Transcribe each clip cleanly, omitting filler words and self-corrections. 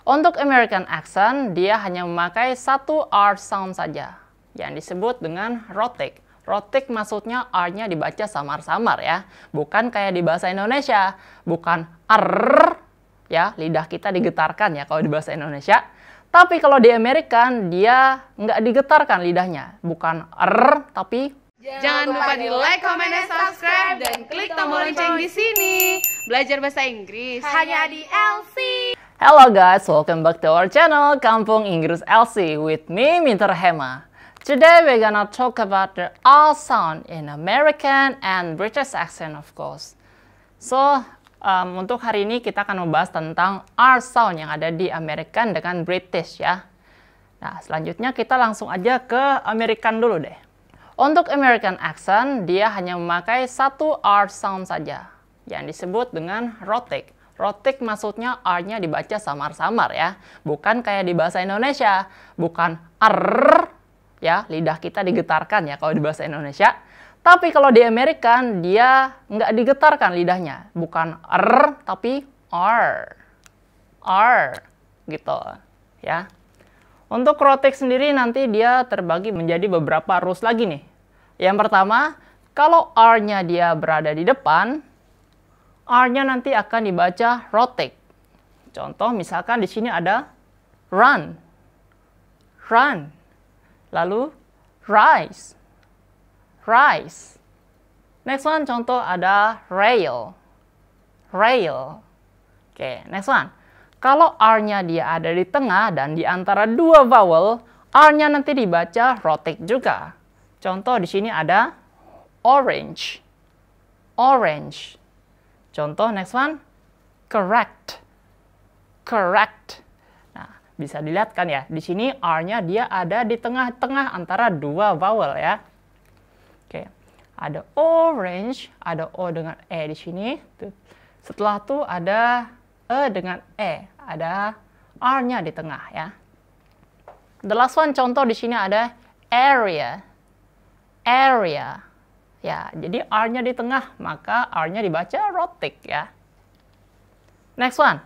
Untuk American accent, dia hanya memakai satu R sound saja, yang disebut dengan rhotic. Rhotic maksudnya R-nya dibaca samar-samar ya, bukan kayak di bahasa Indonesia, bukan R, ya, lidah kita digetarkan ya kalau di bahasa Indonesia. Tapi kalau di American, dia nggak digetarkan lidahnya, bukan R, tapi jangan lupa di like, comment, dan subscribe, dan klik tombol lonceng di sini. Belajar bahasa Inggris hanya di LC. Hello guys, welcome back to our channel Kampung Inggris LC with me, Minter Hema. Today we're gonna talk about the R sound in American and British accent, of course. So, untuk hari ini kita akan membahas tentang R sound yang ada di American dengan British ya. Nah, selanjutnya kita langsung aja ke American dulu deh. Untuk American accent, dia hanya memakai satu R sound saja, yang disebut dengan rhotic. Rhotic maksudnya R-nya dibaca samar-samar ya, bukan kayak di bahasa Indonesia, bukan R, ya, lidah kita digetarkan ya kalau di bahasa Indonesia. Tapi kalau di American, dia nggak digetarkan lidahnya, bukan R, tapi R, gitu ya. Untuk rhotic sendiri nanti dia terbagi menjadi beberapa rules lagi nih. Yang pertama, kalau R-nya dia berada di depan, R-nya nanti akan dibaca rhotic. Contoh misalkan di sini ada run. Lalu rise. Next one contoh ada rail. Oke, next one. Kalau R-nya dia ada di tengah dan di antara dua vowel, R-nya nanti dibaca rhotic juga. Contoh di sini ada orange. Contoh next one, correct. Nah, bisa dilihat kan ya, di sini R-nya dia ada di tengah-tengah antara dua vowel ya. Oke, ada orange, ada O dengan E di sini. Setelah itu ada E dengan E, ada R-nya di tengah ya. The last one contoh di sini ada area. Ya, jadi R-nya di tengah, maka R-nya dibaca rhotic ya. Next one.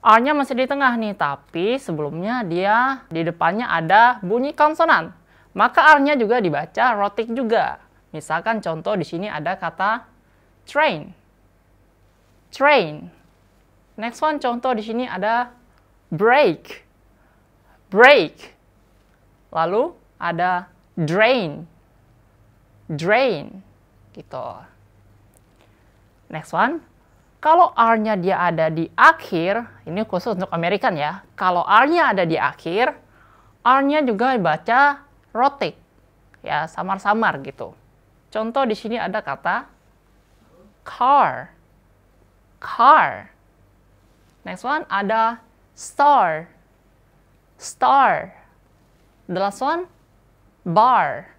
R-nya masih di tengah nih, tapi sebelumnya dia di depannya ada bunyi konsonan. Maka R-nya juga dibaca rhotic juga. Misalkan contoh di sini ada kata train. Next one contoh di sini ada break. Lalu ada drain gitu. Next one, kalau R-nya dia ada di akhir, ini khusus untuk American ya. Kalau R-nya ada di akhir, R-nya juga dibaca rhotic, ya, samar-samar gitu. Contoh di sini ada kata car. Next one ada star. The last one bar.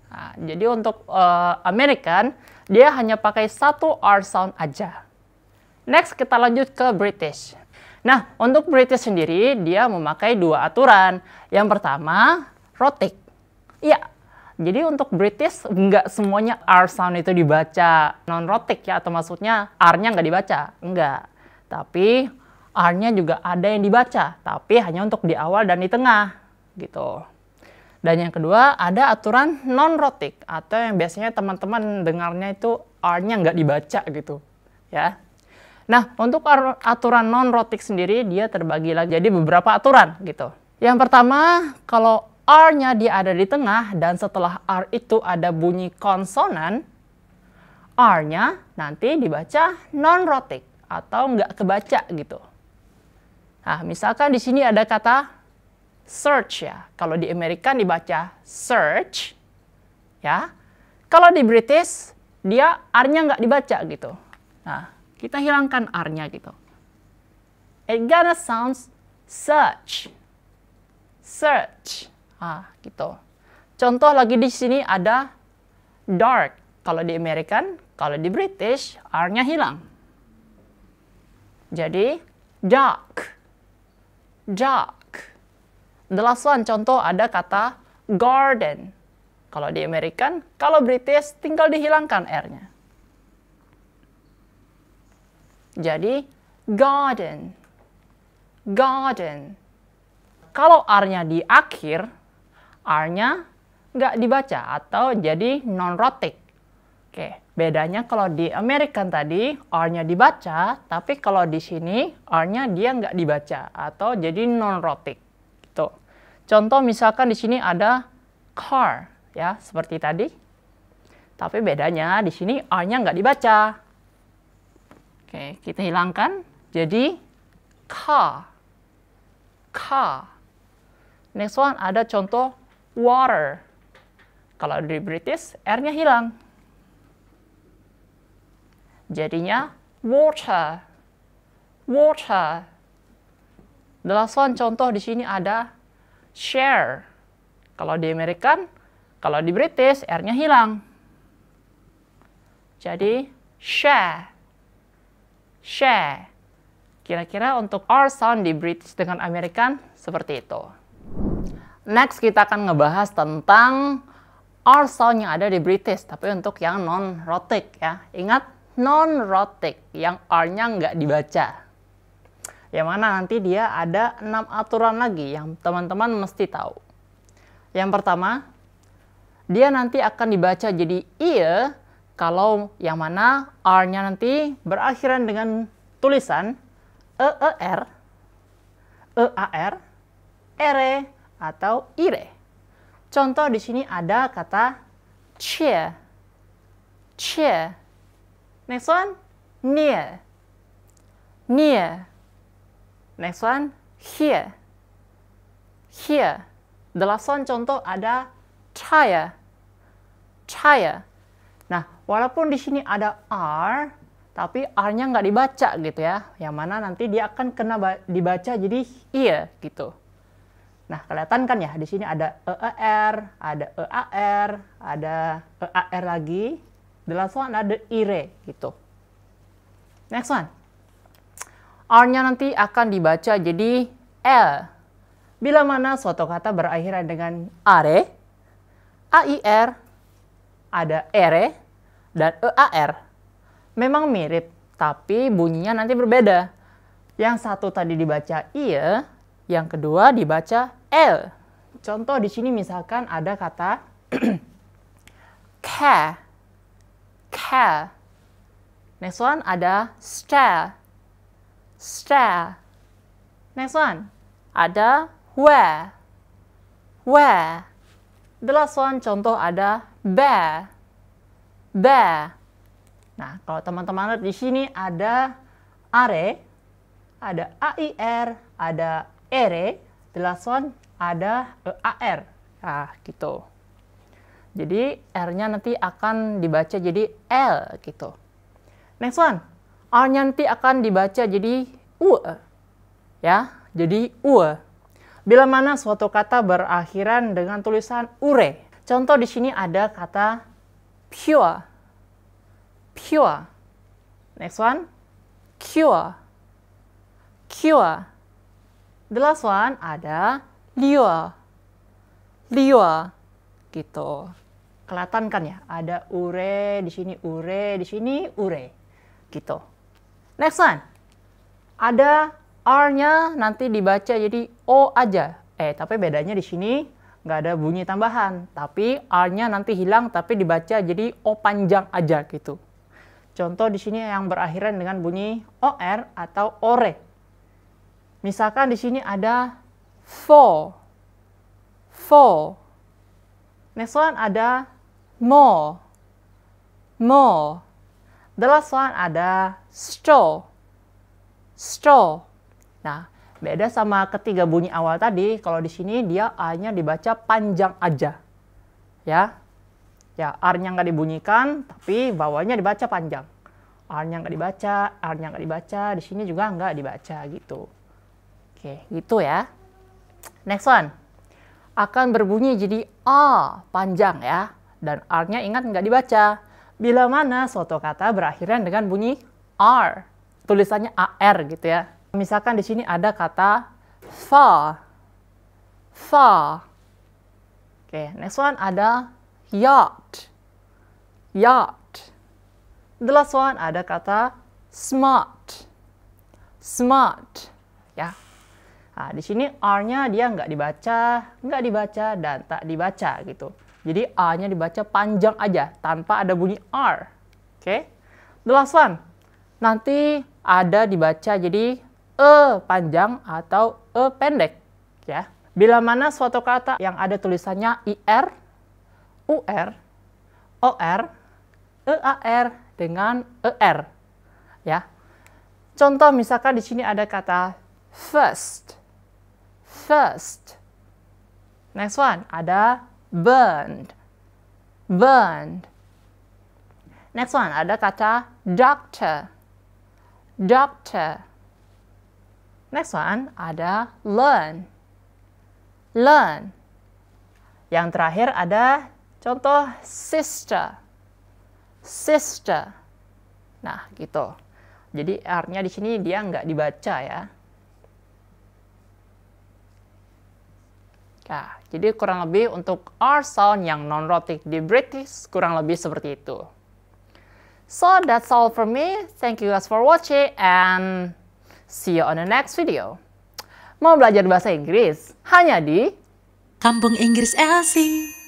Nah, jadi untuk American, dia hanya pakai satu R sound aja. Next, kita lanjut ke British. Nah, untuk British sendiri, dia memakai dua aturan. Yang pertama, rhotic. Iya, jadi untuk British, nggak semuanya R sound itu dibaca non-rhotic ya, atau maksudnya R-nya nggak dibaca. Enggak. Tapi R-nya juga ada yang dibaca, tapi hanya untuk di awal dan di tengah. Gitu. Dan yang kedua, ada aturan non-rhotic, atau yang biasanya teman-teman dengarnya itu R-nya nggak dibaca gitu. Ya. Nah, untuk aturan non-rhotic sendiri, dia terbagi lagi jadi beberapa aturan gitu. Yang pertama, kalau R-nya dia ada di tengah, dan setelah R itu ada bunyi konsonan, R-nya nanti dibaca non-rhotic, atau nggak kebaca gitu. Nah, misalkan di sini ada kata search ya. Kalau di American dibaca search ya. Kalau di British dia R-nya nggak dibaca gitu. Nah, kita hilangkan R-nya gitu. It gonna sounds search. Gitu. Contoh lagi di sini ada dark. Kalau di American, kalau di British R-nya hilang. Jadi dark. The last one, contoh ada kata garden. Kalau di American, kalau British tinggal dihilangkan R-nya. Jadi garden, garden. Kalau R-nya di akhir, R-nya nggak dibaca atau jadi non-rhotic. Oke, bedanya kalau di American tadi R-nya dibaca, tapi kalau di sini R-nya dia nggak dibaca atau jadi non-rhotic. Gitu. Contoh misalkan di sini ada car, ya seperti tadi. Tapi bedanya di sini R-nya nggak dibaca. Oke, kita hilangkan. Jadi car, car. Next one ada contoh water. Kalau di British R-nya hilang. Jadinya water, water. The last one contoh di sini ada share. Kalau di American, kalau di British R-nya hilang. Jadi share, share. Kira-kira untuk R sound di British dengan American seperti itu. Next kita akan ngebahas tentang R sound yang ada di British, tapi untuk yang non-rhotic ya. Ingat, non-rhotic, yang R-nya nggak dibaca. Yang mana nanti dia ada 6 aturan lagi yang teman-teman mesti tahu. Yang pertama, dia nanti akan dibaca jadi ear kalau yang mana R-nya nanti berakhiran dengan tulisan EER, EAR, ere, atau ire. Contoh di sini ada kata cheer, cheer. Next one, near, near. Next one, here, here. The last one contoh ada tire, tire. Nah, walaupun di sini ada R, tapi R-nya nggak dibaca gitu ya. Yang mana nanti dia akan kena dibaca jadi ear gitu. Nah, kelihatan kan ya, di sini ada EER, ada EAR, ada EAR lagi. The last one ada ire gitu. Next one. R-nya nanti akan dibaca jadi L. Bila mana suatu kata berakhiran dengan are, AIR, ada ere, dan EAR. Memang mirip, tapi bunyinya nanti berbeda. Yang satu tadi dibaca ear, yang kedua dibaca L. Contoh di sini misalkan ada kata care, care. Next one ada stare, stare. Next one ada where, where. The last one contoh ada bear, bear. Nah, kalau teman-teman lihat di sini ada are, ada AIR, ada ere, the last one ada EAR. Nah, gitu. Jadi R-nya nanti akan dibaca jadi L gitu. Next one, R-nya nanti akan dibaca jadi U. Ya, jadi U. Bila mana suatu kata berakhiran dengan tulisan ure. Contoh di sini ada kata pure, pure. Next one, cure, cure. The last one ada lure, lure. Gitu. Kelihatan kan ya? Ada ure, di sini ure, di sini ure. Gitu. Next one. Ada R-nya nanti dibaca jadi O aja. Tapi bedanya di sini nggak ada bunyi tambahan. Tapi R-nya nanti hilang, tapi dibaca jadi O panjang aja gitu. Contoh di sini yang berakhiran dengan bunyi OR atau ore. Misalkan di sini ada for, for. Next one ada more, more. The last one ada straw, straw. Nah, beda sama ketiga bunyi awal tadi. Kalau di sini dia A-nya dibaca panjang aja, ya. Ya, R-nya nggak dibunyikan, tapi bawahnya dibaca panjang. R-nya nggak dibaca, R-nya nggak dibaca, di sini juga nggak dibaca gitu. Oke, gitu ya. Next one. Akan berbunyi jadi A panjang ya. Dan R-nya ingat nggak dibaca. Bila mana suatu kata berakhiran dengan bunyi R. Tulisannya AR gitu ya. Misalkan di sini ada kata far, far. Oke, next one ada yacht, yacht. The last one ada kata smart, smart. Ya. Nah, di sini R-nya dia nggak dibaca, dan tak dibaca gitu. Jadi A-nya dibaca panjang aja, tanpa ada bunyi R. Oke? The last one. Nanti ada dibaca jadi E panjang atau E pendek. Ya. Bila mana suatu kata yang ada tulisannya IR, UR, OR, EAR dengan ER. Ya. Contoh misalkan di sini ada kata first. First. Next one, ada burned. Burned. Next one, ada kata doctor. Doctor. Next one, ada learn. Learn. Yang terakhir ada contoh sister. Sister. Nah, gitu. Jadi R-nya di sini dia nggak dibaca ya. Nah, jadi kurang lebih untuk R sound yang non-rhotic di British kurang lebih seperti itu. So that's all from me. Thank you guys for watching and see you on the next video. Mau belajar bahasa Inggris? Hanya di Kampung Inggris Elsie.